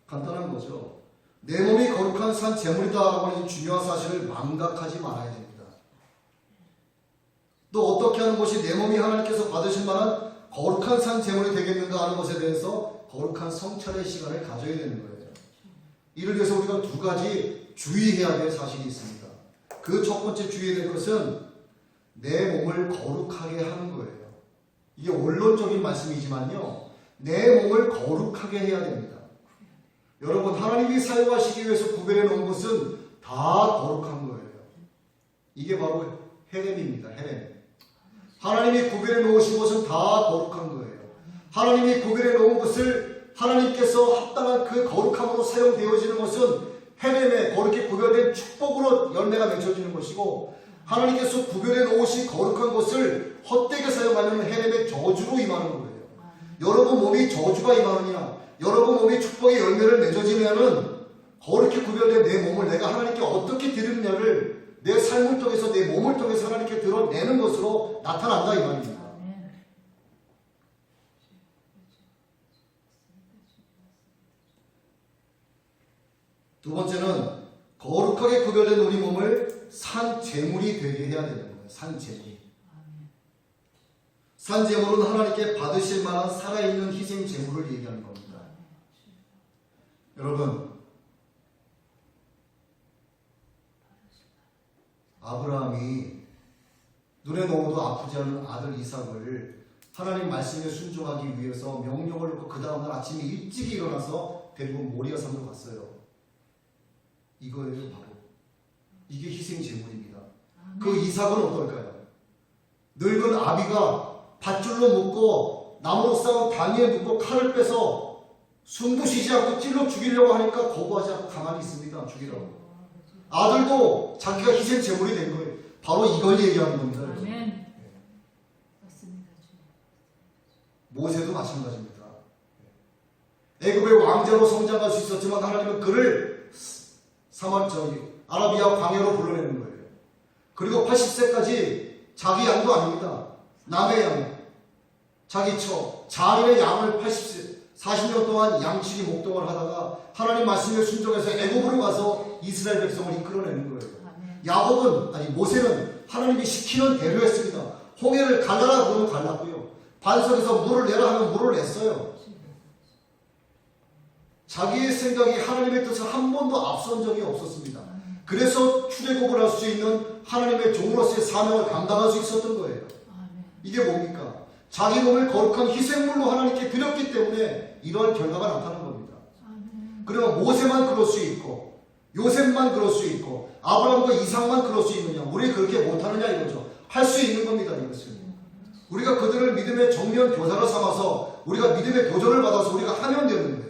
간단한 거죠. 내 몸이 거룩한 산 제물이다라고 하는 이 중요한 사실을 망각하지 말아야 됩니다. 또 어떻게 하는 것이 내 몸이 하나님께서 받으실 만한 거룩한 산 제물이 되겠는가 하는 것에 대해서 거룩한 성찰의 시간을 가져야 되는 거예요. 이를 위해서 우리가 두 가지 주의해야 될 사실이 있습니다. 그 첫 번째 주의해야 될 것은 내 몸을 거룩하게 하는 거예요. 이게 원론적인 말씀이지만요, 내 몸을 거룩하게 해야 됩니다. 여러분, 하나님이 사용하시기 위해서 구별해 놓은 것은 다 거룩한 거예요. 이게 바로 헤렘입니다. 헤렘. 하나님이 구별해 놓으신 것은 다 거룩한 거예요. 하나님이 구별해 놓은 것을 하나님께서 합당한 그 거룩함으로 사용되어지는 것은 헤렘의 거룩히 구별된 축복으로 열매가 맺혀지는 것이고, 하나님께서 구별해 놓으신 거룩한 것을 헛되게 사용하면 헤렘의 저주로 임하는 거예요. 여러분 몸이 저주가 임하느냐, 여러분 몸이 축복의 열매를 맺어지면은 거룩히 구별된 내 몸을 내가 하나님께 어떻게 드리느냐를 내 삶을 통해서, 내 몸을 통해서 하나님께 드러내는 것으로 나타난다 이 말입니다. 두 번째는 거룩하게 구별된 우리 몸을 산 제물이 되게 해야 되는 거예요. 산 제물이. 산 제물은 하나님께 받으실 만한 살아있는 희생 제물을 얘기하는 겁니다. 여러분, 아브라함이 눈에 넣어도 아프지 않은 아들 이삭을 하나님 말씀에 순종하기 위해서 명령을 놓고 그 다음날 아침에 일찍 일어나서 데리고 모리아 산으로 갔어요. 이거예요, 바로. 이게 희생 제물입니다. 그 이삭은 어떨까요? 늙은 아비가 밧줄로 묶고 나무로 쌓은 단위에 묶고 칼을 빼서 숨도 쉬지 않고 찔러 죽이려고 하니까 거부하지 않고 가만히 있습니다. 죽이라고. 아들도 자기가 희생 제물이 된 거예요. 바로 이걸 얘기하는 겁니다. 아멘. 맞습니다. 모세도 마찬가지입니다. 애굽의 왕자로 성장할 수 있었지만 하나님은 그를 아라비아 광야로 불러내는 거예요. 그리고 80세까지 자기 양도 아닙니다. 남의 양, 자기 장인의 양을 40년 동안 양치기 목동을 하다가 하나님 말씀에 순종해서 애굽으로 가서 이스라엘 백성을 이끌어내는 거예요. 모세는 하나님이 시키는 대로 했습니다. 홍해를 갈라라 그러면 갈랐고요. 반석에서 물을 내라 하면 물을 냈어요. 자기의 생각이 하나님의 뜻을 한 번도 앞선 적이 없었습니다. 그래서 출애굽을 할 수 있는 하나님의 종으로서의 사명을 감당할 수 있었던 거예요. 이게 뭡니까? 자기 몸을 거룩한 희생물로 하나님께 드렸기 때문에 이러한 결과가 나타난 겁니다. 그러면 모세만 그럴 수 있고 요셉만 그럴 수 있고 아브라함과 이삭만 그럴 수 있느냐? 우리 그렇게 못하느냐 이거죠. 할 수 있는 겁니다. 이것은 우리가 그들을 믿음의 정면 교사로 삼아서 우리가 믿음의 도전을 받아서 우리가 하면 되는 거예요.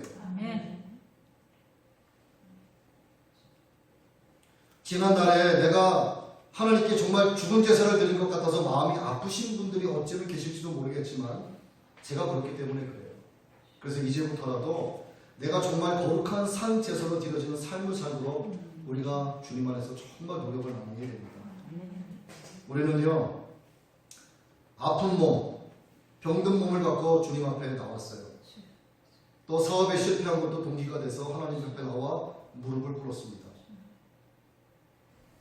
지난달에 내가 하나님께 정말 죽은 제사를 드린 것 같아서 마음이 아프신 분들이 어찌면 계실지도 모르겠지만 제가 그렇기 때문에 그래요. 그래서 이제부터라도 내가 정말 거룩한 산 제사로 드려지는 삶을 살도록 우리가 주님 안에서 정말 노력을 나누게 됩니다. 우리는요, 아픈 몸, 병든 몸을 갖고 주님 앞에 나왔어요. 또 사업에 실패한 것도 동기가 돼서 하나님 앞에 나와 무릎을 꿇었습니다.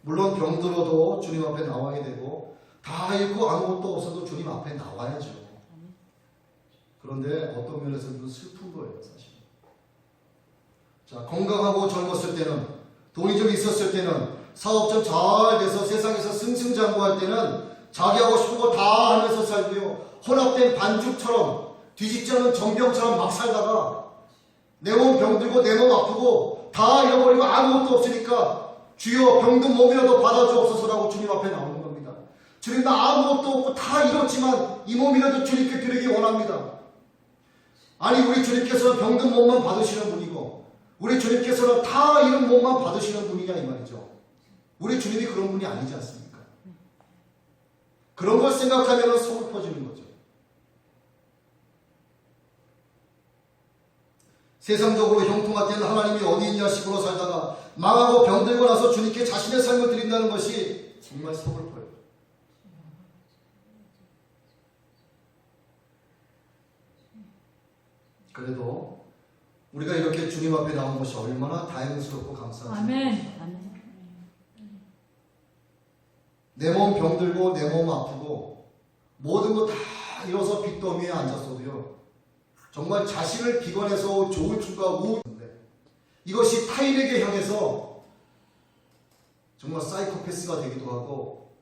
물론 병들어도 주님 앞에 나와야 되고 다 잃고 아무것도 없어도 주님 앞에 나와야죠. 그런데 어떤 면에서는 슬픈 거예요, 사실. 자, 건강하고 젊었을 때는, 돈이 좀 있었을 때는, 사업 좀 잘 돼서 세상에서 승승장구할 때는 자기 하고 싶은 거 다 하면서 살고요. 혼합된 반죽처럼 뒤집지 않은 정병처럼 막 살다가 내 몸 병들고 내 몸 아프고 다 잃어버리고 아무것도 없으니까 주여 병든 몸이라도 받아주옵소서라고 주님 앞에 나오는 겁니다. 주님, 나 아무것도 없고 다 잃었지만 이 몸이라도 주님께 드리기 원합니다. 아니, 우리 주님께서는 병든 몸만 받으시는 분이고 우리 주님께서는 다 잃은 몸만 받으시는 분이냐 이 말이죠. 우리 주님이 그런 분이 아니지 않습니까? 그런 걸 생각하면 속을 퍼지는 거죠. 세상적으로 형통할 때는 하나님이 어디 있냐 식으로 살다가 망하고 병들고 나서 주님께 자신의 삶을 드린다는 것이 정말 속을 퍼요. 그래도 우리가 이렇게 주님 앞에 나온 것이 얼마나 다행스럽고 감사하지. 아멘. 내 몸 병들고 내 몸 아프고 모든 거 다 잃어서 빚더미에 앉았어도요, 정말 자신을 비관해서 조울증과 우울인데 이것이 타인에게 향해서 정말 사이코패스가 되기도 하고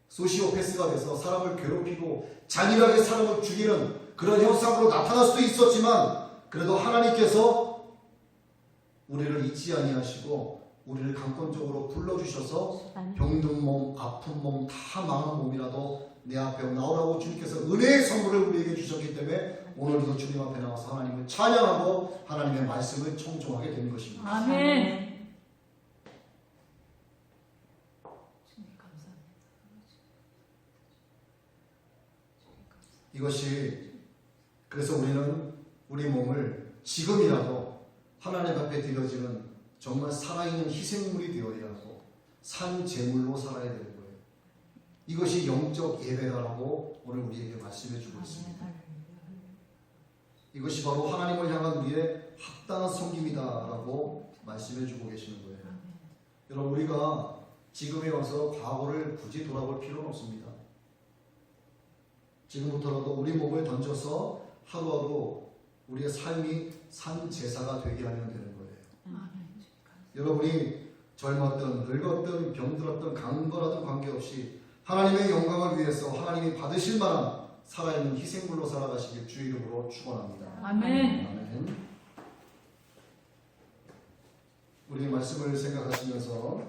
소시오패스가 돼서 사람을 괴롭히고 잔인하게 사람을 죽이는 그런 현상으로 나타날 수도 있었지만, 그래도 하나님께서 우리를 잊지 아니하시고 우리를 강권적으로 불러주셔서 병든 몸, 아픈 몸, 다 망한 몸이라도 내 앞에 나오라고 주님께서 은혜의 선물을 우리에게 주셨기 때문에 오늘도 주님 앞에 나와서 하나님을 찬양하고 하나님의 말씀을 청종하게 된 것입니다. 아멘. 이것이, 그래서 우리는 우리 몸을 지금이라도 하나님 앞에 드려지는 정말 살아있는 희생물이 되어야 하고 산 제물로 살아야 되는 거예요. 이것이 영적 예배라고 오늘 우리에게 말씀해 주고 있습니다. 이것이 바로 하나님을 향한 우리의 합당한 섬김이다라고 말씀해 주고 계시는 거예요. 여러분, 우리가 지금에 와서 과거를 굳이 돌아볼 필요는 없습니다. 지금부터라도 우리 몸을 던져서 하루하루 우리의 삶이 산 제사가 되게 하면 되는 거예요. 여러분이 젊었든 늙었든 병들었든 강건하든 관계없이 하나님의 영광을 위해서 하나님이 받으실 만한 살아있는 희생물로 살아가시길 주 이름으로 축원합니다. 아멘. 아멘. 우리 말씀을 생각하시면서